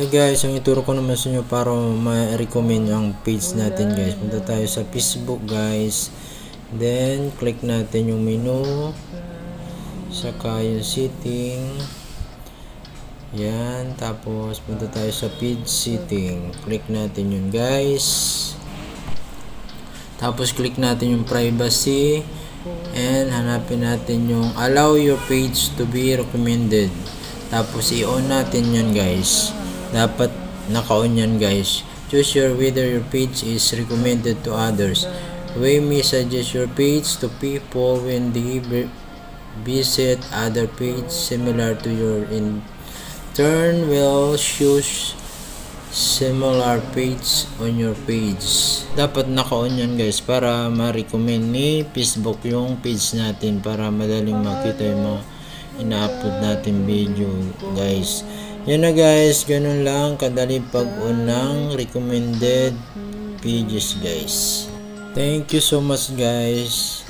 Hi guys, ang ituro ko naman sa inyo para ma-recommend ang page natin guys. Punta tayo sa Facebook guys. Then, click natin yung menu. Saka yung setting. Yan. Tapos, punta tayo sa page setting. Click natin yun guys. Tapos, click natin yung privacy. And, hanapin natin yung allow your page to be recommended. Tapos, i-on natin yun guys. Dapat naka-on yan guys. Choose whether your page is recommended to others. We may suggest your page to people when they visit other page similar to your. In turn will choose similar page on your page. Dapat naka-on yan guys para ma-recommend ni Facebook yung page natin para madaling makita yung mga ina-upload natin video guys. Yan na guys, ganun lang kadali pag-on ng recommended pages guys. Thank you so much guys.